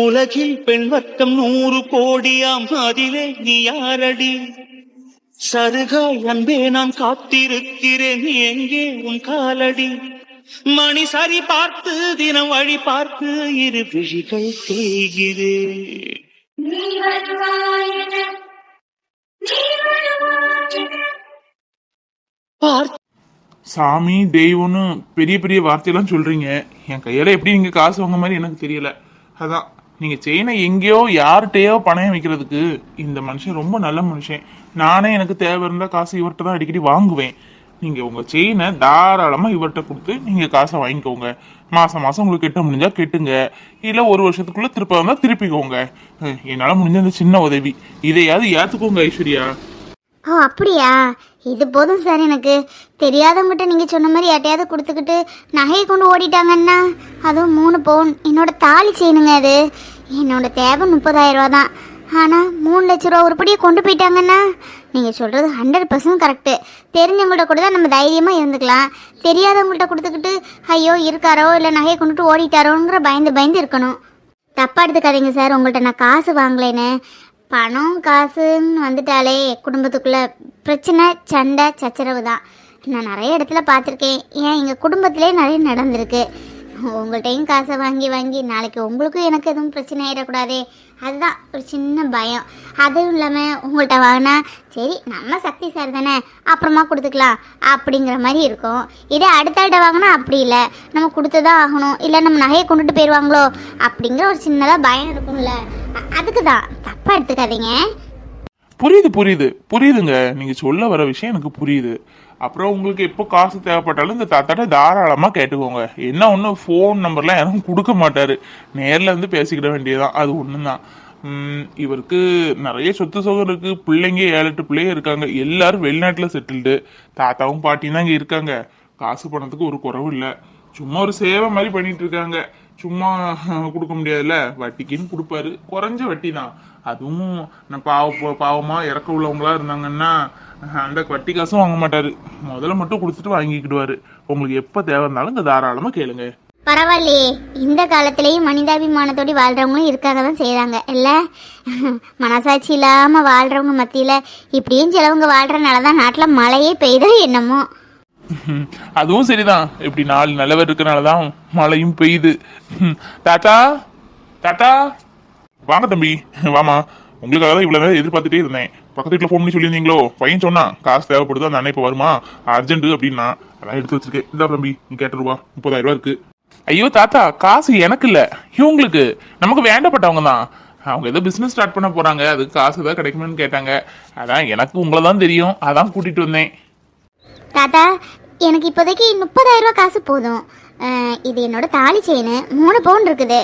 உலகில் பெண் வர்க்கம் 100 கோடியாம், அதிலே நீ யாரடி? சருகாய் அன்பே நான் காத்திருக்கிறேன், எங்கே உன் காலடி? மணி சரி பார்த்து தினம் வழி பார்த்து இரு விழிகள் தேய்கிறேன். சாமி தெய்வம்னு பெரிய பெரிய வார்த்தையெல்லாம் சொல்றீங்க. என் கையால எப்படி நீங்க காசு வாங்க மாதிரி எனக்கு தெரியல. அதான் நீங்க செயினை எங்கேயோ யார்கிட்டயோ பணம் வைக்கிறதுக்கு இந்த மனுஷன் ரொம்ப நல்ல மனுஷன். நானே எனக்கு தேவை இருந்தா காசு இவர்கிட்ட தான் அடிக்கடி வாங்குவேன். நீங்க உங்க செயினை தாராளமா இவர்கிட்ட கொடுத்து நீங்க காசை வாங்கிக்கோங்க. மாசம் மாசம் உங்களுக்கு கெட்ட முடிஞ்சா கெட்டுங்க, இல்ல ஒரு வருஷத்துக்குள்ள திருப்ப வந்தா திருப்பிக்கோங்க. என்னால முடிஞ்ச அந்த சின்ன உதவி இதையாவது ஏத்துக்கோங்க ஐஸ்வர்யா. ஓ அப்படியா? இது போதும் சார். எனக்கு தெரியாதவங்ககிட்ட நீங்கள் சொன்ன மாதிரி யார்ட்டையாவது கொடுத்துக்கிட்டு நகையை கொண்டு ஓடிட்டாங்கன்னா, அதுவும் 3 பவுன் என்னோட தாலி செய்யணுங்க. அது என்னோட தேவை 30,000 ரூபா தான். ஆனால் 3 லட்ச ரூபா உருப்படியே கொண்டு போயிட்டாங்கன்னா, நீங்கள் சொல்கிறது 100% கரெக்டு. தெரிஞ்சவங்கள்ட்ட கூட தான் நம்ம தைரியமாக இருந்துக்கலாம். தெரியாதவங்கள்ட்ட கொடுத்துக்கிட்டு ஐயோ இருக்காரோ இல்லை நகையை கொண்டுட்டு ஓடிட்டாரோங்கிற பயந்து இருக்கணும். தப்பாக எடுத்துக்காதீங்க சார். உங்கள்கிட்ட நான் காசு வாங்கலேன்னு. பணம் காசுன்னு வந்துட்டாலே குடும்பத்துக்குள்ளே பிரச்சனை, சண்டை, சச்சரவு தான். நான் நிறைய இடத்துல பார்த்துருக்கேன். ஏன் எங்கள் குடும்பத்திலே நிறைய நடந்திருக்கு. உங்கள்கிட்டையும் காசை வாங்கி வாங்கி நாளைக்கு உங்களுக்கும் எனக்கு எதுவும் பிரச்சனை ஆகிடக்கூடாதே, அதுதான் ஒரு சின்ன பயம். அதுவும் இல்லாமல் உங்கள்கிட்ட வாங்கினா சரி நம்ம சக்தி சார் தானே அப்புறமா கொடுத்துக்கலாம் அப்படிங்கிற மாதிரி இருக்கும். இதே அடுத்த ஆள்கிட்ட வாங்கினா அப்படி இல்லை, நம்ம கொடுத்து தான் ஆகணும், இல்லை நம்ம நகையை கொண்டுட்டு போயிடுவாங்களோ அப்படிங்கிற ஒரு சின்னதாக பயம் இருக்கும்ல. அதுக்கு தான் தப்பாக எடுத்துக்காதீங்க. புரியுதுங்க. நீங்க சொல்ல வர விஷயம் எனக்கு புரியுது. அப்புறம் உங்களுக்கு எப்போ காசு தேவைப்பட்டாலும் இந்த தாத்தாட்ட தாராளமா கேட்டுக்கோங்க. என்ன ஒன்று, ஃபோன் நம்பர்லாம் யாரும் கொடுக்க மாட்டாரு, நேரில் வந்து பேசிக்கிட வேண்டியதுதான். அது ஒண்ணுதான். இவருக்கு நிறைய சொத்து சுகம் இருக்கு. பிள்ளைங்க 7-8 பிள்ளைங்க இருக்காங்க. எல்லாரும் வெளிநாட்டில் செட்டில்டு. தாத்தாவும் பாட்டியும் தான் இங்கே இருக்காங்க. காசு பணத்துக்கு ஒரு குறவு இல்லை. சும்மா ஒரு சேவை மாதிரி பண்ணிட்டு இருக்காங்க. சும்மா கொடுக்க முடியாதுல்ல, வட்டிக்குன்னு கொடுப்பாரு. குறைஞ்ச வட்டி தான். அதுவும் நான் பாவமா இறக்க உள்ளவங்களா இருந்தாங்கன்னா அந்த வட்டி காசும் வாங்க மாட்டாரு. முதல்ல மட்டும் கொடுத்துட்டு வாங்கிக்கிடுவாரு. உங்களுக்கு எப்ப தேவை இருந்தாலும் இந்த தாராளமா கேளுங்க. பரவாயில்லையே, இந்த காலத்திலேயும் மனிதாபிமானத்தோடு வாழ்றவங்களும் இருக்காக தான் செய்யறாங்க இல்ல. மனசாட்சி இல்லாம வாழ்றவங்க மத்தியில இப்படியும் சிலவங்க வாழ்றதுனாலதான் நாட்டுல மழையே பெய்தோ என்னமோ. அதுவும் சரிதான். இப்படி 4 நல்லவர் இருக்கனாலதான் மழையும் பெய்யுது. தாத்தா தாத்தா வாங்க தம்பி வாமா. உங்களுக்காக தான் இவ்வளவு நேரம் எதிர்பார்த்துட்டே இருந்தேன். பக்கத்து வீட்டில் ஃபோன் பண்ணி சொல்லியிருந்தீங்களோ, பையன் சொன்னா காசு தேவைப்படுது, அந்த அண்ணன் இப்போ வருமா அர்ஜென்ட் அப்படின்னா அதான் எடுத்து வச்சிருக்கேன். இந்த தம்பி நீ கேட்ட ரூபா 30,000 ரூபா இருக்கு. ஐயோ தாத்தா, காசு எனக்கு இல்ல, இவங்களுக்கு, நமக்கு வேண்டப்பட்டவங்க தான். அவங்க ஏதோ பிசினஸ் ஸ்டார்ட் பண்ண போறாங்க, அதுக்கு காசு ஏதாவது கிடைக்குமான்னு கேட்டாங்க. அதான் எனக்கு உங்களை தான் தெரியும், அதான் கூட்டிட்டு வந்தேன். தாத்தா எனக்கு இப்போதைக்கு 30,000 ரூபா காசு போதும். இது என்னோட தாலி செயின் 3 பவுன் இருக்குது.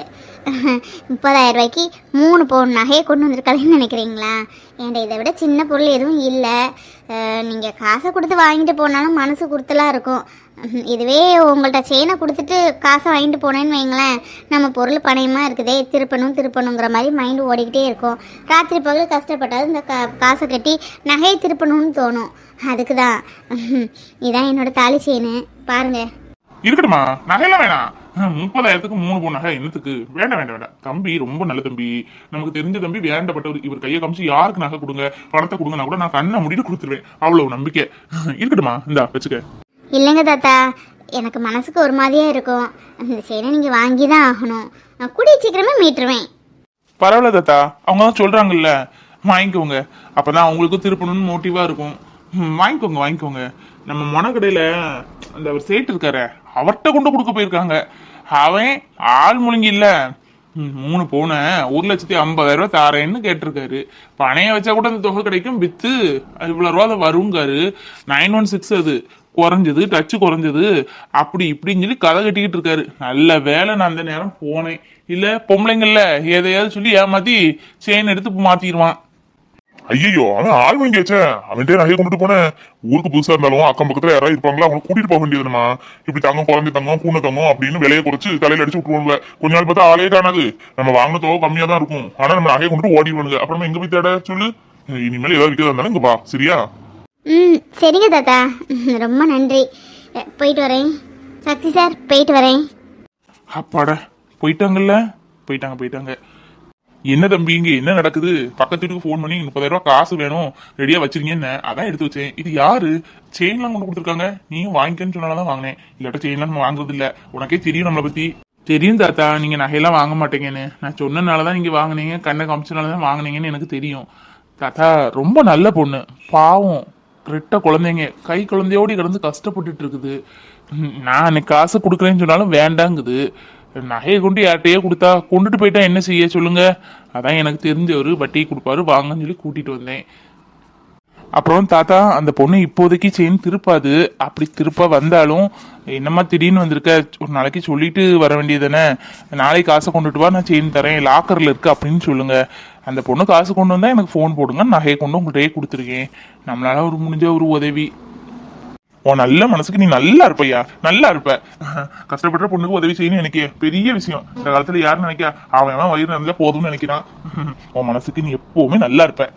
30,000 ரூபாய்க்கு 3 பவுன் நகையை கொண்டு வந்திருக்காங்கன்னு நினைக்கிறீங்களா? ஏன்டா இதை விட சின்ன பொருள் எதுவும் இல்லை. நீங்கள் காசை கொடுத்து வாங்கிட்டு போனாலும் மனசு கொடுத்தலாம் இருக்கும். இதுவே உங்கள்கிட்ட செயினை கொடுத்துட்டு காசை வாங்கிட்டு போனேன்னு வைங்களேன், நம்ம பொருள் பணயமாக இருக்குதே, திருப்பணுங்கிற மாதிரி மைண்டு ஓடிக்கிட்டே இருக்கும். ராத்திரி பகல் கஷ்டப்பட்டாலும் இந்த காசை கட்டி நகையை திருப்பணும்னு தோணும். அதுக்கு தான் இதான் என்னோட தாலி செயின் பாருங்க. இருக்கட்டுமா, நகையெல்லாம் வேணாம். 30,000க்கு 3 பவுன் நகை என்னத்துக்கு? வேண்டாம். தம்பி ரொம்ப நல்ல தம்பி, நமக்கு தெரிஞ்ச தம்பி, வேண்டப்பட்டவர். இவர் கையை காமிச்சு யாருக்கு நகை கொடுங்க, பணத்தை கொடுங்கன்னா கூட நான் கண்ணை முடிட்டு கொடுத்துருவேன். அவ்வளவு நம்பிக்கை. இருக்கட்டுமா, இந்தா வச்சுக்க. இல்லைங்க தாத்தா, எனக்கு மனசுக்கு ஒரு மாதிரியா இருக்கும். அந்த செயினை நீங்கள் வாங்கி தான் ஆகணும். நான் கூடிய சீக்கிரமே மீட்டுருவேன். பரவாயில்ல தாத்தா, அவங்க தான் சொல்றாங்கல்ல, வாங்கிக்கோங்க. அப்பதான் அவங்களுக்கும் திருப்பணும்னு மோட்டிவா இருக்கும். வாங்கிக்கோங்க. நம்ம மொனக்கடையில அந்த அவர் சேட்டு இருக்காரு, அவர்கிட்ட கொண்டு கொடுக்க போயிருக்காங்க. அவன் ஆள் முழுங்கி இல்ல, 3 பவுன 1,50,000 ரூபா தாரேன்னு கேட்டிருக்காரு. பணைய வச்சா கூட அந்த தொகை கிடைக்கும், வித்து இவ்வளவு ரூபா வருங்காரு. 916 அது குறைஞ்சது, டச்சு குறைஞ்சது, அப்படி இப்படின்னு சொல்லி கதை கட்டிக்கிட்டு இருக்காரு. நல்ல வேலை நான் அந்த நேரம் போனேன். இல்ல பொம்பளைங்கள்ல எதையாவது சொல்லி ஏமாத்தி செயின் எடுத்து மாத்திடுவான். ஐயோ, அவன் ஆள் வாங்கி வச்ச அவன்கிட்ட நகையை கொண்டுட்டு போனேன். ஊருக்கு புதுசா இருந்தாலும் அக்கம் பக்கத்துல யாராவது இருப்பாங்களா, அவங்க கூட்டிட்டு போக வேண்டியதுமா. இப்படி தங்கம், குழந்தை தங்கம், பூனை தங்கம் அப்படின்னு விலையை குறைச்சு தலையில அடிச்சு விட்டுருவாங்க. கொஞ்ச நாள் பார்த்தா ஆளே காணாது. நம்ம வாங்கின தொகை கம்மியா தான் இருக்கும், ஆனா நம்ம நகையை கொண்டு ஓடிடுவானுங்க. அப்புறமா எங்க போய் தேட சொல்லு. இனிமேல் ஏதாவது விற்கிறதா இருந்தாலும் இங்க வா, சரியா? சரிங்க தாத்தா, ரொம்ப நன்றி. போயிட்டு வரேன். சக்தி சார், போயிட்டு வரேன். அப்பாடா, போயிட்டாங்கல்ல. போயிட்டாங்க. என்ன தம்பி இங்க என்ன நடக்குது? பக்கத்து வீட்டுக்கு ஃபோன் பண்ணி 30,000 ரூபாய் காசு வேணும் ரெடியா வச்சிருக்கீங்க, அதான் எடுத்து வச்சேன். இது யாரு செயின்லாம் கொண்டு கொடுத்துருக்காங்க? நீயும் வாங்கிக்கன்னு சொன்னாலதான் வாங்கினேன், இல்லாட்ட செயின்லாம் வாங்குறது இல்ல. உனக்கே தெரியும் நம்மளை பத்தி. தெரியும் தாத்தா, நீங்க நகையெல்லாம் வாங்க மாட்டீங்கன்னு. நான் சொன்னனாலதான் நீங்க வாங்கினீங்க, கண்ணை காமிச்சனாலதான் வாங்கினீங்கன்னு எனக்கு தெரியும். தாத்தா ரொம்ப நல்ல பொண்ணு, பாவம் ரெட்ட குழந்தைங்க, கை குழந்தையோடு கிடந்து கஷ்டப்பட்டுட்டு இருக்குது. நான் அன்னைக்கு காசு கொடுக்குறேன்னு சொன்னாலும் வேண்டாங்குது. நகையை கொண்டு யார்கிட்டயே கொடுத்தா கொண்டுட்டு போயிட்டா என்ன செய்ய சொல்லுங்க? அதான் எனக்கு தெரிஞ்சவர் வட்டி கொடுப்பாரு, வாங்கன்னு சொல்லி கூட்டிட்டு வந்தேன். அப்புறம் தாத்தா, அந்த பொண்ணு இப்போதைக்கு செயின் திருப்பாது. அப்படி திருப்ப வந்தாலும் என்னம்மா திடீர்னு வந்திருக்க, ஒரு நாளைக்கு சொல்லிட்டு வர வேண்டியது தானே? நாளைக்கு காசை கொண்டுட்டு வா, நான் செயின் தரேன், லாக்கர்ல இருக்கு அப்படின்னு சொல்லுங்க. அந்த பொண்ணு காசு கொண்டு வந்தா எனக்கு ஃபோன் போடுங்க, நகையை கொண்டு உங்கள்கிட்டயே கொடுத்துருக்கேன். நம்மளால ஒரு முடிஞ்ச ஒரு உதவி. உன் நல்ல மனசுக்கு நீ நல்லா இருப்பையா, நல்லா இருப்ப. கஷ்டப்படுற பொண்ணுக்கு உதவி செய்யணும் எனக்கு பெரிய விஷயம். இந்த காலத்துல யாரும் நினைக்க அவன் வயிறு நல்லா போதும்னு நினைக்கிறான். உன் மனசுக்கு நீ எப்பவுமே நல்லா இருப்ப.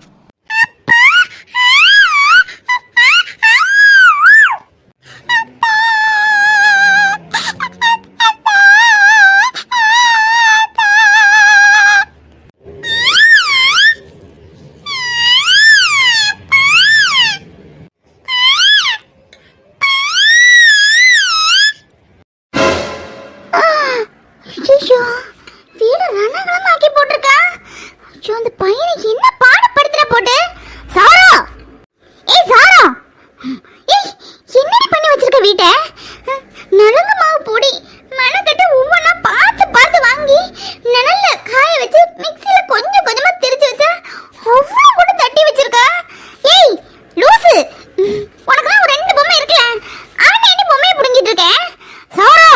ஐயோ, வீடு ரணகளமாக்கி போட்டிருக்கா. ஐயோ, அந்த பையனை என்ன பாடுபடுத்துற போட்டு. சாரா, ஏய் சாரா, ஏய் என்னடி பண்ணி வச்சிருக்க வீட்டை? நலங்கு மாவு பொடி மெனக்கட்டு ஒவ்வொன்றா பார்த்து பார்த்து வாங்கி நிழல்ல காய வச்சு மிக்சியில கொஞ்சம் கொஞ்சமா திரிச்சு வச்சா அவ்வளோ கூட தட்டி வச்சிருக்கா. ஏய் லூசு, உனக்குலாம் ஒரு 2 பொம்மை இருக்குல்ல, அவன் என்ன பொம்மையை புடுங்கிட்டு இருக்க? சாரா,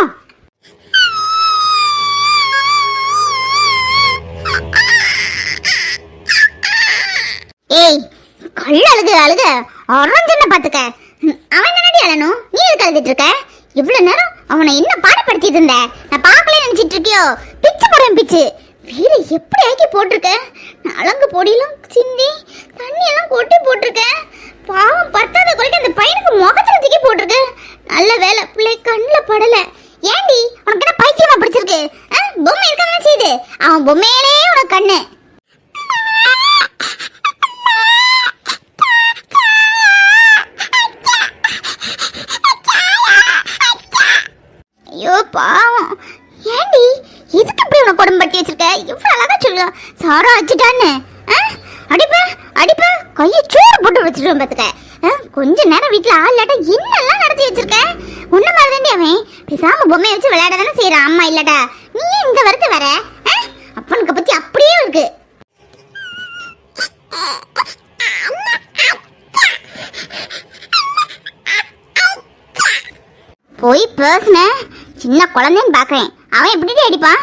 ஏய் கள்ள அழுக அரஞ்சன பாத்துக்க. அவன் என்னடி அழணும், நீ எதுக்கு அழுதுட்டு இருக்க? இவ்வளவு நேரம் அவனை என்ன பாடுபடுத்திட்டு இருந்த? நான் பார்க்கல நினைச்சிட்டு இருக்கியோ? பிச்சு போறேன் பிச்சு. வீடு எப்படி ஆக்கி போட்டிருக்க? அலங்கு பொடியெல்லாம் சிந்தி தண்ணி எல்லாம் கொட்டி போட்டிருக்க. பாவம் பத்தாத குறைக்கு அந்த பையனுக்கு முகத்துல தூக்கி போட்டிருக்க. நல்ல வேலை பிள்ளை கண்ணில் படல. ஏண்டி உனக்கு என்ன பைத்தியமா பிடிச்சிருக்கு? பொம்மை இருக்க செய்யுது, அவன் பொம்மையிலே உனக்கு கண்ணு. ஐயோ பாவம், ஏண்டி எதுக்கு இப்படி உனக்கு உடம்பு பட்டி வச்சிருக்க? இவ்வளவு அழகா சொல்லு சாரா வச்சுட்டான்னு. அடிப்ப கையை சூடு போட்டு வச்சிருவேன் பாத்துக்க. கொஞ்ச நேரம் வீட்டுல ஆள் இல்லாட்டா என்னெல்லாம் நடத்தி வச்சிருக்க? உன்ன மாதிரி தாண்டி அவன் பேசாம பொம்மையை வச்சு விளையாட தானே செய்யறான். அம்மா இல்லடா, நீ இந்த வரத்து வர அப்பனுக்கு பத்தி அப்படியே இருக்கு. போய் பேசுன சின்ன குழந்தைன்னு பாக்குறேன். அவன் எப்படி அடிப்பான்?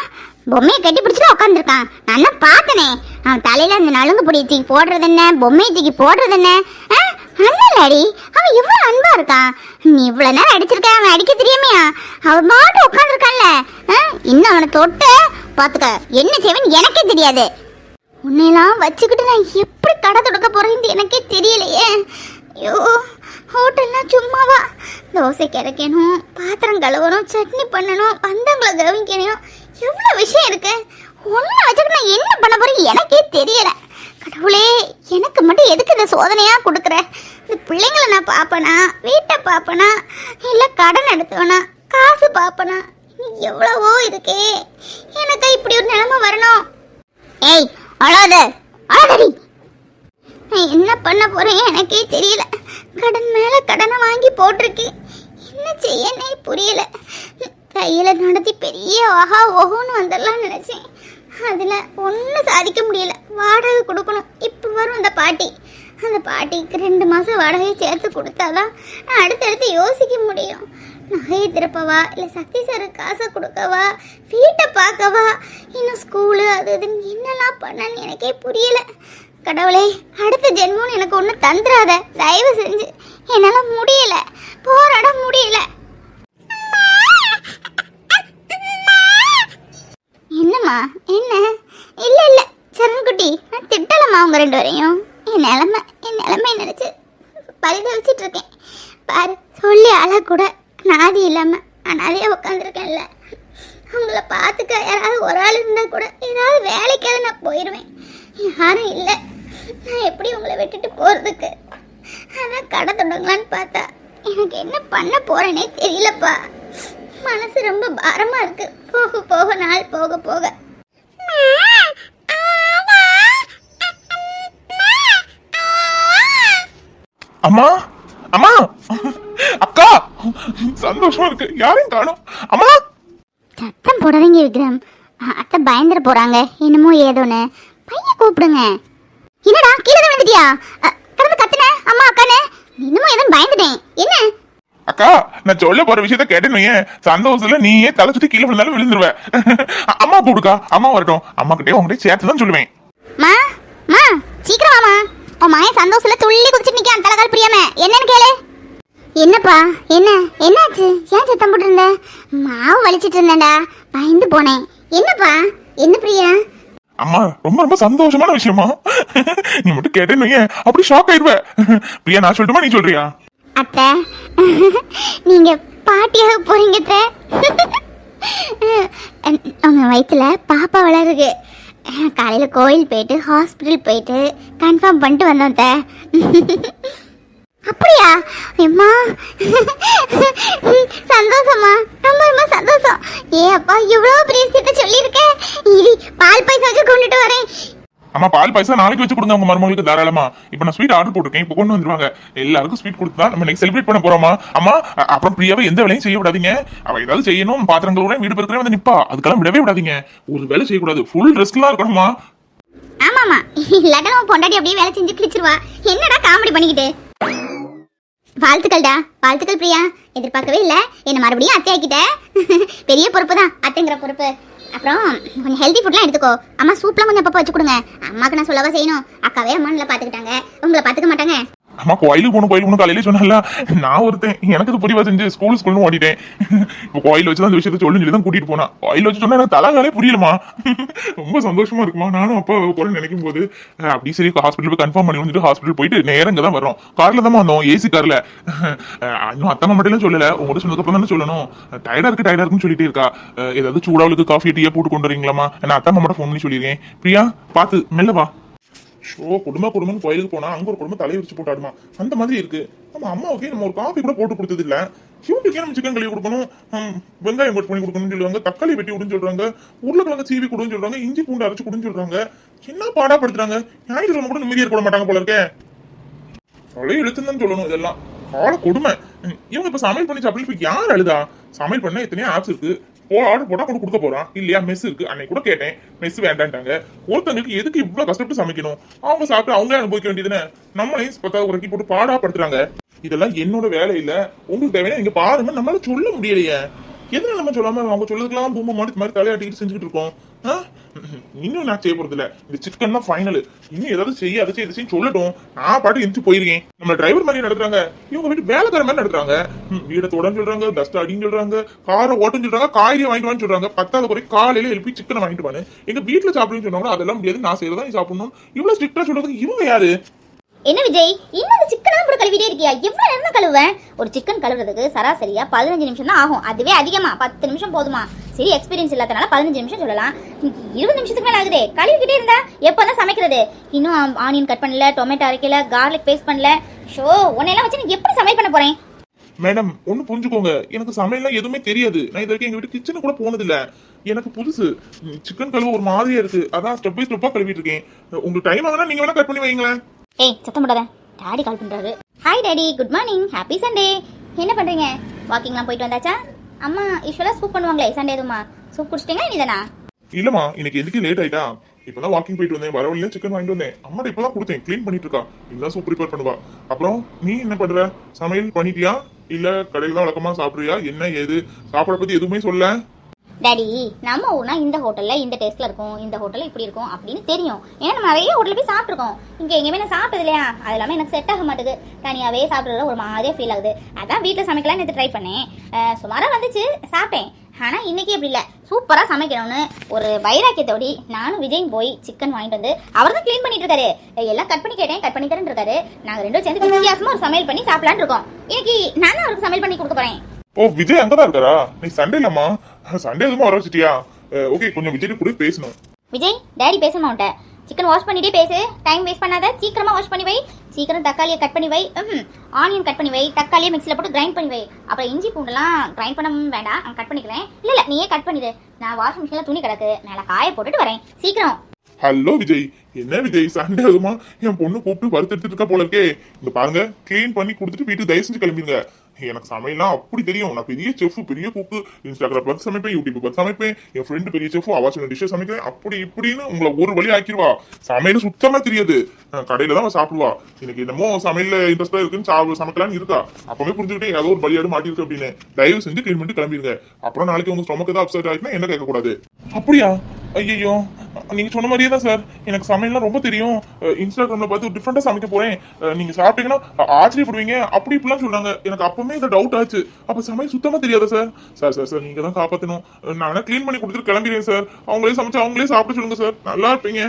பொம்மையை கட்டி பிடிச்சிட்டு உட்காந்துருக்கான். நான் தான் பார்த்தனே. அவன் தலையில அந்த நலுங்கு பொடியை தூக்கி போடுறது என்ன, பொம்மையை தூக்கி போடுறது என்ன? அண்ணாடி அவன் இவ்வளவு அன்பா இருக்கான். நீ இவ்வளவு நேரம் அடிச்சிருக்க, அவன் அடிக்க தெரியாமையா? அவன் பாட்டு உட்காந்துருக்கான்ல. இன்னும் அவனை தொட்டு பாத்துக்க என்ன செய்வேன்னு எனக்கே தெரியாது. உன்னையெல்லாம் வச்சுக்கிட்டு நான் எப்படி கடை தொடக்க போறேன்னு எனக்கே தெரியலையே. ஐயோ, ஹோட்டல்லாம் சும்மாவா? தோசை கிடைக்கணும், பாத்திரம் கழுவணும், சட்னி பண்ணணும், பந்தங்களை கவனிக்கணும், எவ்வளோ விஷயம் இருக்கு. ஒன்றை வச்சுக்கிட்டு நான் என்ன பண்ண போறேன் எனக்கே தெரியல. கடவுளே, எனக்கு மட்டும் எதுக்கு இந்த சோதனையா கொடுக்குற? இந்த பிள்ளைங்களை நான் பார்ப்பனா, வீட்டை பார்ப்பனா, இல்லை கடன் எடுத்துவேனா, காசு பார்ப்பனா, எவ்வளவோ இருக்கே. எனக்கு இப்படி ஒரு நிலைமை வரணும். ஏய் அழாதடி. நான் என்ன பண்ண போறேன் எனக்கே தெரியல. கடன் மேல கடனை வாங்கி போட்டிருக்கேன். என்ன செய்யனே புரியல. கையில நடத்தி பெரிய ஆஹா ஓஹோன்னு வந்துடலாம்னு நினைச்சேன். அதுல ஒன்றும் சாதிக்க முடியல. வாடகை கொடுக்கணும். இப்போ வரும் அந்த பாட்டி. அந்த பாட்டிக்கு 2 மாசம் வாடகையை சேர்த்து கொடுத்தாதான் நான் அடுத்தடுத்து யோசிக்க முடியும். நகையை திருப்பவா, இல்லை சக்தி சார் காசை கொடுக்கவா, வீட்டை பார்க்கவா, இன்னும் ஸ்கூலு அது இதுன்னு என்னெல்லாம் பண்ணன்னு எனக்கே புரியல. கடவுளே, அடுத்த ஜென்மம் எனக்கு ஒன்று தந்துடாத தயவு செஞ்சு. என்னால் முடியல, போராட முடியல. என்னம்மா என்ன? இல்லை சரண்குட்டி, நான் திட்டலம்மா உங்க 2 பேரையும். என் நிலைமை நினைச்சு பரிதவிச்சிட்டு இருக்கேன். பாரு, சொல்லி அழ கூட நாதி இல்லாம அனாதையா உட்காந்துருக்கேன்ல. உங்களை பார்த்துக்க யாராவது ஒரு ஆள் இருந்தால் கூட ஏதாவது வேலைக்காவது நான் போயிடுவேன். யாரும் இல்லை, நான் எப்படி உங்களை விட்டுட்டு போகிறதுக்கு? அதான் கடை தொடங்கலான்னு பார்த்தா எனக்கு என்ன பண்ண போகிறேனே தெரியலப்பா. மனசு ரொம்ப பாரமாக இருக்கு. போக போக நாள் போக போக. அம்மா அம்மா அக்கா, சந்தோஷமா இருக்கு. யாரையும் காணோம். அம்மா சத்தம் போடாதீங்க விக்ரம், அத்தை பயந்துட போறாங்க. என்னமோ ஏதோன்னு பையன் கூப்பிடுங்க. என்னடா கீழே விழுந்துட்டியா? கடந்து கத்துன அம்மா அக்கானே. இன்னமும் ஏதோ பயந்துட்டேன். என்ன அக்கா, நான் சொல்ல போற விஷயத்த கேட்டேன்னு சந்தோஷத்துல நீயே தலை சுத்தி கீழே விழுந்தாலும் விழுந்துருவ. அம்மா கூப்பிடுக்கா, அம்மா வரட்டும். அம்மா கிட்டே உங்ககிட்ட சேர்த்து தான் சொல்லுவேன். மா மா சீக்கிரம் வாமா. உன் மாயன் சந்தோஷத்துல துள்ளி குதிச்சுட்டு நிக்கான் தலைகால் பிரியாம. என்னன்னு கேளு. என்னப்பா என்ன என்னாச்சு? ஏன் சத்தம் போட்டு இருந்த? மாவு வலிச்சிட்டு இருந்தேன்டா, பயந்து போனேன். என்னப்பா என்ன பிரியா? அம்மா ரொம்ப ரொம்ப சந்தோஷமான விஷயமா. நீ மட்டும் கேட்டேன்னு அப்படி ஷாக் ஆயிடுவ. பிரியா நான் சொல்லட்டுமா நீ சொல்றியா? அத்தை நீங்க பாட்டியாக போறீங்க அத்தை. உங்க வயிற்றுல பாப்பா வளருது. காலையில கோயில் போயிட்டு ஹாஸ்பிட்டல் போயிட்டு கன்ஃபார்ம் பண்ணிட்டு வந்தோம் அத்தை. அப்படியா? அம்மா சந்தோஷமா, ரொம்ப ரொம்ப சந்தோஷம். ஏ அப்பா இவ்வளவு பெரிய விஷயத்த சொல்லியிருக்கேன். பால் பாயசம் வச்சு கொண்டுட்டு வரேன். அம்மா பால் பாயசம் நாளைக்கு வச்சு கொடுங்க உங்க மருமகளுக்கு தாராளமா. இப்ப நான் ஸ்வீட் ஆர்டர் போட்டிருக்கேன், இப்ப கொண்டு வந்துருவாங்க. எல்லாருக்கும் ஸ்வீட் கொடுத்து தான் நம்ம செலிப்ரேட் பண்ண போறோமா. அம்மா அப்புறம் பிரியாவை எந்த வேலையும் செய்ய விடாதீங்க. அவ ஏதாவது செய்யணும், பாத்திரங்களோட வீடு பெருக்கிறே வந்து நிப்பா, அதுக்கெல்லாம் விடவே விடாதீங்க. ஒரு வேலை செய்யக்கூடாது, ஃபுல் ரெஸ்ட்லாம் இருக்கணுமா. ஆமாமா, இல்லாட்டா பொண்டாட்டி அப்படியே வேலை செஞ்சு கிழிச்சிருவா. என்னடா காமெடி பண்ணிக்கிட்டு. வாழ்த்துக்கள்டா, வாழ்த்துக்கள் பிரியா. எதிர்பார்க்கவே இல்லை என்ன மறுபடியும் அத்தை ஆக்கிட்ட. பெரிய பொறுப்பு தான் அத்தைங்கிற பொறுப்பு. அப்புறம் கொஞ்சம் ஹெல்தி ஃபுட்லாம் எடுத்துக்கோ. அம்மா சூப்லாம் கொஞ்சம் அப்பப்போ வச்சு கொடுங்க. அம்மாவுக்கு நான் சொல்லவா செய்யணும்? அக்காவே அம்மா நல்லா பார்த்துக்கிட்டாங்க, உங்களை பார்த்துக்க மாட்டாங்க. அம்மா கோயிலுக்கு போகணும் காலையிலே சொன்னால நான் ஒருத்தன் எனக்கு அது புரியவா செஞ்சு ஸ்கூல்னு ஓடிட்டேன். இப்போ கோயில் வச்சு தான் அந்த விஷயத்த சொல்லி தான் கூட்டிட்டு போனா. கோயில் வச்சு சொன்னா எனக்கு தலைகாலே புரியலமா. ரொம்ப சந்தோஷமா இருக்குமா. நானும் அப்பா போறேன்னு நினைக்கும் போது அப்படி சரி ஹாஸ்பிட்டல் போய் கன்ஃபார்ம் பண்ணி வந்துட்டு ஹாஸ்பிட்டல் போயிட்டு நேரம் இங்கே தான் வரோம். கார்ல தான் வந்தோம், ஏசி கார்ல. இன்னும் அத்தம்மா மட்டும் சொல்லல, உங்கள்கிட்ட சொன்னதுக்கப்புறம் தானே சொல்லணும். டயர்டா இருக்குன்னு சொல்லிட்டே இருக்கா. ஏதாவது சூடாவளுக்கு காஃபி டீயா போட்டு கொண்டு வரீங்களாமா? நான் அத்தம்மா மட்டும் ஃபோன் பண்ணி சொல்லியிருக்கேன். பிரியா பார்த்து மெல்லவா. ஷோ குடும்பம் கோயிலுக்கு போனா அங்க ஒரு குடும்பம் தலையை வச்சு போட்டாடுமா, அந்த மாதிரி இருக்கு. நம்ம அம்மாவுக்கு நம்ம ஒரு காஃபி கூட போட்டு கொடுத்தது இல்ல. இவங்களுக்கு நம்ம சிக்கன் கழுவி கொடுக்கணும், வெங்காயம் கட் பண்ணி கொடுக்கணும்னு சொல்லுவாங்க, தக்காளி வெட்டி விடுன்னு சொல்றாங்க, உருளைக்கிழங்கு சீவி கொடுன்னு சொல்றாங்க, இஞ்சி பூண்டு அரைச்சு கொடுன்னு சொல்றாங்க. என்ன பாடாப்படுத்துறாங்க. ஞாயிற்றுக்கிழமை கூட நிம்மதியா போட மாட்டாங்க போல இருக்கே. தொலை எழுத்துன்னு சொல்லணும். இதெல்லாம் கால கொடுமை. இவங்க இப்ப சமையல் பண்ணி சாப்பிட்டு இப்ப யார் அழுதா? சமையல் பண்ண எத்தனையோ ஆப்ஸ் இருக்கு, ஆர்டர் போட்டா கூட கொடுக்க போறான் இல்லையா. மெஸ் இருக்கு, அன்னைக்கு கூட கேட்டேன், மெஸ் வேண்டான்ட்டாங்க. ஒருத்தங்களுக்கு எதுக்கு இவ்வளவு கஷ்டப்பட்டு சமைக்கணும்? அவங்க சாப்பிட்டு அவங்களே அனுபவிக்க வேண்டியதுன்னு நம்மளையும் 10வது குறைக்கி போட்டு பாடாப்படுத்துறாங்க. இதெல்லாம் என்னோட வேலை இல்ல, உங்களுக்கு தேவையான நீங்க பாருங்க. நம்மளால சொல்ல முடியலையே. எதுனா நம்ம சொல்லாம அவங்க சொல்றதுக்கெல்லாம் பூம மாதிரி தலையாட்டிட்டு செஞ்சுட்டு இருக்கோம். இன்னும் நான் செய்ய போறது இல்ல. இந்த சிக்கன் தான் ஃபைனல். இன்னும் ஏதாவது செய்ய அதை செய்ய சொல்லட்டும். நான் பாட்டு எந்திரிச்சு போயிருக்கேன். நம்ம டிரைவர் மாதிரி நடத்துறாங்க, இவங்க வீட்டு வேலைக்கார மாதிரி நடத்துறாங்க. வீட தொடன்னு சொல்றாங்க, டஸ்ட் அடின்னு சொல்றாங்க, காரை ஓட்டுன்னு சொல்றாங்க, காய்கறி வாங்கிட்டு வான்னு சொல்றாங்க. 10வது குறை காலையில எழுப்பி சிக்கனை வாங்கிட்டு வாங்க. எங்க வீட்டுல சாப்பிடுன்னு சொன்னாங்க, அதெல்லாம் முடியாது, நான் செய்யறதா நீ சாப்பிடணும். இவ்வளவு ஸ்ட்ரிக்டா சொல்றதுக்கு இவங்க யாரு? என்ன விஜய், இன்னும் அந்த சிக்கன் கூட கழுவிட்டே இருக்கியா? எவ்வளவு நேரம் தான் கழுவேன்? ஒரு சிக்கன் கழுவுறதுக்கு சராசரியா 15 நிமிஷம் தான் ஆகும். அதுவே அதிகமா 10 நிமிஷம் போதுமா? சரி, எக்ஸ்பீரியன்ஸ் இல்லாதனால 15 நிமிஷம் சொல்லலாம். 20 நிமிஷத்துக்கு மேல ஆகுதே. கழுவிக்கிட்டே இருந்தா எப்பதான் சமைக்கிறது? இன்னும் ஆனியன் கட் பண்ணல, டொமேட்டோ அரைக்கல, கார்லிக் பேஸ்ட் பண்ணல. ஷோ உன்னையெல்லாம் வச்சு நீ எப்படி சமையல் பண்ண போறேன்? மேடம் ஒண்ணு புரிஞ்சுக்கோங்க, எனக்கு சமையல்லாம் எதுவுமே தெரியாது. நான் இது வரைக்கும் எங்க வீட்டு கிச்சனு கூட போனது இல்ல. எனக்கு புதுசு. சிக்கன் கழுவ ஒரு மாதிரியா இருக்கு, அதான் ஸ்டெப் பை ஸ்டெப்பா கழுவிட்டு இருக்கேன். உங்களுக்கு டைம் ஆகுனா நீங்க வேணா கட் பண்ணி வைங்களேன். ஏய் சத்தம் போடாத, டாடி கால் பண்றாரு. Hi daddy, good morning, happy Sunday. என்ன பண்றீங்க? வாக்கிங்லாம் போயிட்டு வந்தாச்சா? அம்மா யூஸ்வலா சூப் பண்ணுவாங்களே சண்டே, எதுமா சூப் குடிச்சிட்டீங்களா இனிதானா? இல்லம்மா, இன்னைக்கு எதுக்கு லேட் ஆயிட்டா. இப்பதான் வாக்கிங் போயிட்டு வந்தேன், வர வழியில சிக்கன் வாங்கிட்டு வந்தேன். அம்மாட்ட இப்பதான் கொடுத்தேன், க்ளீன் பண்ணிட்டு இருக்கா. இதுதான் சூப் ப்ரிப்பேர் பண்ணுவா. அப்புறம் நீ என்ன பண்ற? சமையல் பண்ணிட்டியா இல்ல கடையில தான் வழக்கமா சாப்பிடுறியா? என்ன ஏது சாப்பாட பத்தி எதுவுமே சொல்ல. டாடி நம்ம ஊர்னா இந்த ஹோட்டல்ல இந்த டேஸ்ட்ல இருக்கும், இந்த ஹோட்டல்ல இப்படி இருக்கும் அப்படின்னு தெரியும். ஏன்னா நம்ம நிறைய ஹோட்டல்ல போய் சாப்பிட்டுருக்கோம். இங்க எங்கேயுமே நான் சாப்பிட்டது இல்லையா, அது எல்லாமே எனக்கு செட் ஆக மாட்டேது. தனியாவே சாப்பிட்றதுல ஒரு மாதிரியா ஃபீல் ஆகுது. அதான் வீட்டில் சமைக்கலாம் நேற்று ட்ரை பண்ணேன், சுமாரா வந்துச்சு, சாப்பிட்டேன். ஆனா இன்னைக்கு அப்படி இல்லை, சூப்பரா சமைக்கணும்னு ஒரு வைராக்கியத்தோடி நானும் விஜயும் போய் சிக்கன் வாங்கிட்டு வந்து அவர் தான் கிளீன் பண்ணிட்டு இருக்காரு. எல்லாம் கட் பண்ணி கேட்டேன், கட் பண்ணி தரேன் இருக்காரு. நாங்க ரெண்டும் சேர்ந்து வித்தியாசமா ஒரு சமையல் பண்ணி சாப்பிடலான்னு இருக்கோம். இன்னைக்கு நான் அவருக்கு சமையல் பண்ணி கொடுக்க போறேன். ஓ, விஜய் அங்கதான் இருக்காரா? நீ சண்டே இல்லம்மா, சண்டே எதுவும் வர வச்சிட்டியா? ஓகே, கொஞ்சம் விஜய் கூட பேசணும். விஜய், டேடி பேசணுமா உன்ட்ட? சிக்கன் வாஷ் பண்ணிட்டே பேசு, டைம் வேஸ்ட் பண்ணாத, சீக்கிரமா வாஷ் பண்ணி வை. சீக்கிரம் தக்காளியை கட் பண்ணி வை, ஆனியன் கட் பண்ணி வை, தக்காளியை மிக்ஸில் போட்டு கிரைண்ட் பண்ணி வை. அப்புறம் இஞ்சி பூண்டுலாம் கிரைண்ட் பண்ண வேண்டாம், நான் கட் பண்ணிக்கிறேன். இல்லை நீயே கட் பண்ணிடு, நான் வாஷிங் மிஷினில் துணி கிடக்கு, மேலே காய போட்டுட்டு வரேன், சீக்கிரம். ஹலோ விஜய், என்ன விஜய் சண்டே அதுமா என் பொண்ணு கூப்பிட்டு வறுத்து இருக்கா போல இருக்கே. இந்த பாருங்க, கிளீன் பண்ணி கொடுத்துட்டு வீட்டுக்கு தயவு செஞ்சு கிளம்பிடுங்க. எனக்கு சமையல்லாம் அப்படி தெரியும், நான் பெரிய செஃப், பெரிய குக்கு, இன்ஸ்டாகிராம் பார்த்து சமைப்பேன், யூடியூப் பார்த்து சமைப்பேன், என் ஃப்ரெண்டு பெரிய செஃப், அவா சொன்ன டிஷ்ஷை சமைக்கிறேன், அப்படி இப்படின்னு உங்களை ஒரு வழி ஆக்கிடுவா. சமையல் சுத்தமா தெரியாது, கடையில தான் சாப்பிடுவா. எனக்கு என்னமோ சமையல்ல இன்ட்ரெஸ்டா இருக்குன்னு சமைக்கலான்னு இருக்கா. அப்பவே புரிஞ்சுக்கிட்டே ஏதோ ஒரு பலியாடு மாட்டிருக்கு அப்படின்னு. தயவு செஞ்சு கிளீன் பண்ணிட்டு கிளம்பிடுங்க. அப்புறம் நாளைக்கு உங்க ஸ்டொமக்கு தான் அப்செட் ஆகிட்டுனா என்ன கேட்கக்கூடாது. அப்படியா? ஐயோ, நீங்க சொன்ன மாதிரியே தான் சார், எனக்கு சமையல்லாம் ரொம்ப தெரியும். இன்ஸ்டாகிராம்ல பார்த்து டிஃப்ரெண்டா சமைக்க போறேன், நீங்க சாப்பிட்டீங்கன்னா ஆச்சரியப்படுவீங்க, அப்படி இப்படிலாம் சொல்றாங்க. எனக்கு அப்பவுமே இந்த டவுட் ஆச்சு, அப்ப சமையல் சுத்தமா தெரியாதா சார்? சார் சார் சார், நீங்க தான் காப்பாத்தணும். நான் கிளீன் பண்ணி கொடுத்துட்டு கிளம்பிடுறேன் சார். அவங்களே சமைச்சு அவங்களே சாப்பிட சொல்லுங்க சார், நல்லா இருப்பீங்க.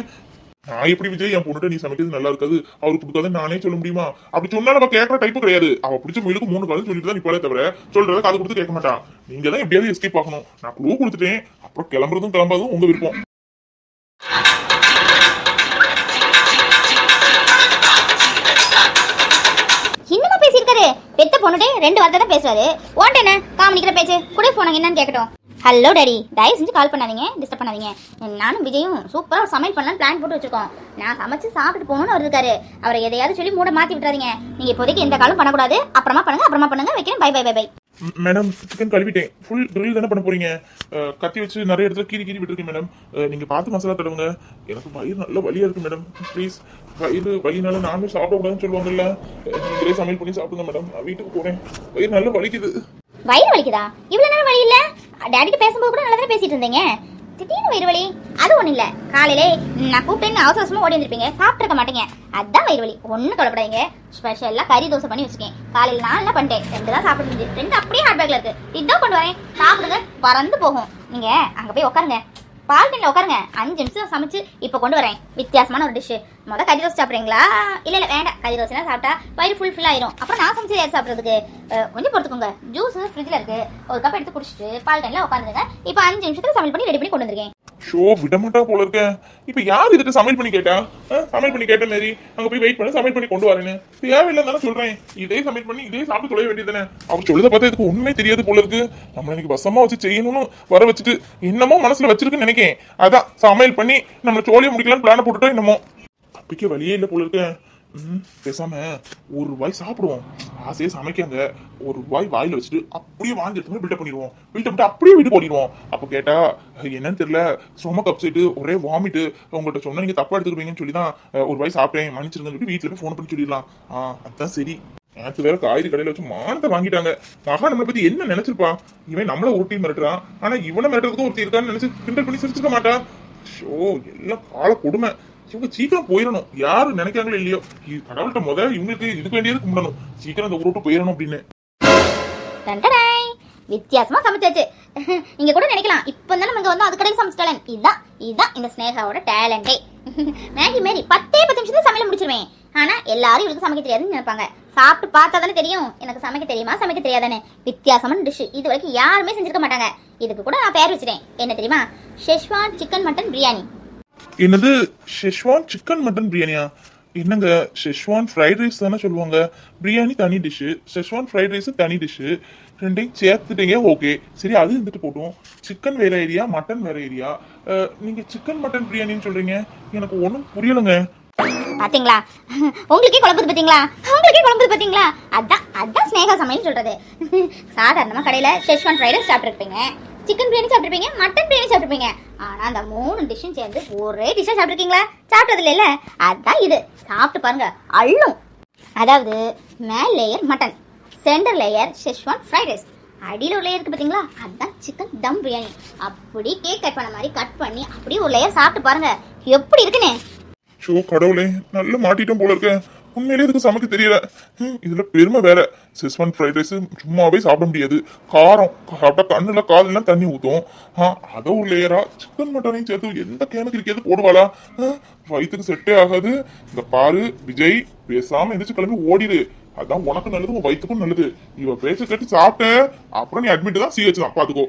நான் எப்படி விஜய் என் பொண்ணுட்ட நீ சமைக்கிறது நல்லா இருக்காது, அவருக்கு கொடுக்காதுன்னு நானே சொல்ல முடியுமா? அப்படி சொன்னா நம்ம கேட்கற டைப்பு கிடையாது. அவ பிடிச்ச முயலுக்கு 3 காலம் சொல்லிட்டு தான் நிப்பாளே தவிர சொல்றத காது கொடுத்து கேட்க மாட்டான். நீங்க தான் எப்படியாவது எஸ்கேப் ஆகணும். நான் க்ளூ கொடுத்துட்டேன், அப்புறம் கிளம்புறதும் உங்க விருப்பம். இன்னும் பேசியிருக்காரு, பெத்த பொண்ணுட்டே 2 வார்த்தை தான் பேசுவாரு. ஓன்ட்டு என்ன காமிக்கிற பேச்சு கூட போனாங்க என்னன்னு கேட்கட்டும். ஹலோ டேடி, தயவு செஞ்சு கால் பண்ணாதீங்க, டிஸ்டர்ப் பண்ணாதீங்க. நானும் விஜயும் சூப்பராக சமையல் பண்ணலான்னு பிளான் போட்டு வச்சிருக்கோம். நான் சமைச்சு சாப்பிட்டு போகணும்னு அவர் இருக்காரு. அவரை எதையாவது சொல்லி மூட மாற்றி விட்டுறாதீங்க. நீங்கள் இப்போதைக்கு எந்த காலும் பண்ணக்கூடாது. அப்புறமா பண்ணுங்க, வைக்கிறேன். Bye bye bye bye. Madam, chicken கழுவிட்டேன். ஃபுல் கிரில் தானே பண்ண போறீங்க? கத்தி வச்சு நிறைய இடத்துல கீறி விட்டுருக்கேன் மேடம். நீங்க பார்த்து மசாலா தடவுங்க. எனக்கு வயிறு நல்ல வலியா இருக்கு மேடம். ப்ளீஸ், வயிறு வலினால நானும் சாப்பிடக்கூடாதுன்னு சொல்லுவாங்கல்ல, நீங்களே சமையல் பண்ணி சாப்பிடுங்க மேடம். நான் வீட்டுக்கு போறேன், வயிறு நல்லா வலிக்குது. வயிறு வலிக்குதா? இவ்வளவு நேரம் வலி இல்ல? டேடிட்டு பேசும்போது கூட நல்லா பேசிட்டு இருந்தீங்க, திடீர்னு வயிறு வலி? அது ஒண்ணு இல்ல, காலையிலே நான் கூப்பிட்டேன்னு அவசரமா ஓடி வந்துருப்பீங்க, சாப்பிட்டுருக்க மாட்டீங்க, அதான் வயிறு வலி. ஒன்னும் கவலைப்படாதீங்க. ஸ்பெஷலா கறி தோசை பண்ணி வச்சிருக்கேன். காலையில் நான் எல்லாம் பண்ணிட்டேன், 2 தான் சாப்பிட முடிஞ்சு, 2 அப்படியே ஹாட் பேக்ல இருக்கு. இதான் கொண்டு வரேன், சாப்பிடுங்க, பறந்து போகும். நீங்க அங்க போய் உட்காருங்க, பால்கனில உட்காருங்க. 5 நிமிஷம் சமைச்சு இப்ப கொண்டு வரேன். வித்தியாசமான ஒரு டிஷ். கறி தோசை சாப்பிட்றீங்களா? இல்ல வேண்டாம், கறி தோசைலாம் சாப்பிட்டா வயிறு ஃபுல் ஆயிரும். அப்புறம் நான் சமைச்சு யார் சாப்பிட்றதுக்கு? கொஞ்சம் பொறுத்துக்கோங்க. ஜூஸ் ஃப்ரிட்ஜில் இருக்கு, ஒரு கப் எடுத்து குடிச்சிட்டு பால்கனில உட்காந்துருங்க. இப்போ 5 நிமிஷத்துல சமையல் பண்ணி ரெடி பண்ணி கொண்டு வந்திருக்கேன். ஷோ, விடமாட்டா போல இருக்கேன். இப்ப யார் இதுக்கு சமையல் பண்ணி கேட்டா? சமையல் பண்ணி கேட்ட மாரி அங்க போய் வெயிட் பண்ணி சமையல் பண்ணி கொண்டு வரேன்னு தேவையில்லை தானே சொல்றேன். இதே சமையல் பண்ணி இதே சாப்பிட்டு தொலைய வேண்டியதானே. அவர் சொல்லுறத பார்த்தா இதுக்கு உண்மை தெரியாது போல இருக்கு. நம்ம இன்னைக்கு வசமா வச்சு செய்யணும்னு வர வச்சுட்டு என்னமோ மனசுல வச்சிருக்குன்னு நினைக்கேன். அதான் சமையல் பண்ணி நம்ம சோழியை முடிக்கலாம்னு பிளான போட்டுட்டோம். என்னமோ தப்பிக்க வழியே இல்லை போல இருக்கேன். பேசாம ஒரு வாய் சாப்பிடுவோம். ஆசையே சமைக்காங்க, ஒரு வாய் வாயில வச்சுட்டு அப்படியே வாங்கி எடுத்து பில்டப் பண்ணிடுவோம். பில்டப் அப்படியே வீட்டு போட்டிடுவோம். அப்போ கேட்டா என்னன்னு தெரியல, ஸ்டொமக் அப்செட், ஒரே வாமிட்டு, உங்கள்கிட்ட சொன்னா நீங்க தப்பா எடுத்துக்கிட்டீங்கன்னு சொல்லி தான் ஒரு வாய் சாப்பிட்டேன், மன்னிச்சிருங்கன்னு சொல்லி வீட்டுல போய் ஃபோன் பண்ணி சொல்லிடலாம். அதான் சரி. நேற்று வேற காய்கறி கடையில வச்சு மானத்தை வாங்கிட்டாங்க. மகா நம்மளை பத்தி என்ன நினைச்சிருப்பா? இவன் நம்மள ஒருத்தி மிரட்டுறான், ஆனா இவனை மிரட்டுறதுக்கும் ஒருத்தி இருக்கான்னு நினைச்சு கிண்டல் பண்ணி சிரிச்சுக்க மாட்டான். ஷோ, எல்லாம் கால கொடுமை. இவங்க சீக்கிரம் போயிடணும். யாரு நினைக்காங்களோ இல்லையோ, கடவுள்கிட்ட இவங்களுக்கு இதுக்கு வேண்டியது கும்பிடணும். சீக்கிரம் இந்த ஊரோட்டு போயிடணும் அப்படின்னு. வித்தியாசமா சமைச்சாச்சு. நீங்க கூட நினைக்கலாம், இப்ப தான் நம்ம வந்து அது கடையில் சமைச்சிட்டாலே. இதுதான் இந்த ஸ்னேகாவோட டேலண்டே. மேகி மாரி 10 நிமிஷத்துல சமையல முடிச்சிருவேன். ஆனா எல்லாரும் இவளுக்கு சமைக்க தெரியாதுன்னு நினைப்பாங்க. சாப்பிட்டு பார்த்தா தானே தெரியும் எனக்கு சமைக்க தெரியுமா சமைக்க தெரியாதானே. வித்தியாசமான டிஷ், இது வரைக்கும் யாருமே செஞ்சிருக்க மாட்டாங்க. இதுக்கு கூட நான் பேர் வச்சிட்டேன். என்ன தெரியுமா? Schezwan chicken mutton biryani. என்னது, ஷெஸ்வான் சிக்கன் மட்டன் பிரியாணியா? என்னங்க, ஷெஸ்வான் ஃப்ரைட் ரைஸ் தானே சொல்லுவாங்க. பிரியாணி தனி டிஷ்ஷு, ஷெஸ்வான் ஃப்ரைட் ரைஸ் தனி டிஷ்ஷு, ரெண்டையும் சேர்த்துட்டீங்க. ஓகே சரி, அது இருந்துட்டு போட்டோம். சிக்கன் வேற ஏரியா, மட்டன் வேற ஏரியா. நீங்க சிக்கன் மட்டன் பிரியாணின்னு சொல்றீங்க, எனக்கு ஒன்றும் புரியலைங்க. பாத்தீங்களா, உங்களுக்கே குழம்புது பாத்தீங்களா? அதான் ஸ்னேகா சமையல் சொல்றது. சாதாரணமா கடையில ஷெஸ்வான் ஃப்ரைட் ரைஸ் சாப்பிட்டுருப்பீங்க, சிக்கன் பிரியாணி சாப்பிட்டுருப்பீங்க, மட்டன் பிரியாணி சாப்பிட்டுருப்பீங்க. ஆனா அந்த 3 டிஷ்ஷும் சேர்ந்து ஒரே டிஷ்ஷா சாப்பிட்டுருக்கீங்களா? சாப்பிட்டது இல்ல. அதான் இது, சாப்பிட்டு பாருங்க, அள்ளும். அதாவது மேல் layer mutton, centre layer schezwan fried rice, அடியில் ஒரு லேயர் இருக்கு பாத்தீங்களா, அதுதான் சிக்கன் தம் பிரியாணி. அப்படி கேக் கட் பண்ண மாதிரி கட் பண்ணி அப்படியே ஒரு லேயர் சாப்பிட்டு பாருங்க, எப்படி இருக்குன்னு. ஷோ, கடவுளே, நல்ல மாட்டிட்டோம் போல இருக்கேன். உண்மையிலே இதுக்கு சமைக்க தெரியல. இதுல பெருமை வேற. ஷெஸ்வான் ஃப்ரைட் ரைஸ் சும்மாவே சாப்பிட முடியாது, காரம் சாப்பிட்டா கண்ணுல காலெல்லாம் தண்ணி ஊத்தும். அதை ஒரு லேயரா சிக்கன் மட்டனையும் சேர்த்து எந்த கேனுக்கு இருக்கிறது போடுவாளா? வயிற்றுக்கு செட்டே ஆகாது. இந்த பாரு விஜய், பேசாம எந்திரிச்சு கிளம்பி ஓடிடு. அதான் உனக்கு நல்லது, உன் வயிற்றுக்கும் நல்லது. இவ பேச்ச கேட்டு சாப்பிட்ட அப்புறம் நீ அட்மிட் தான், சிஹெச் தான், பாத்துக்கோ.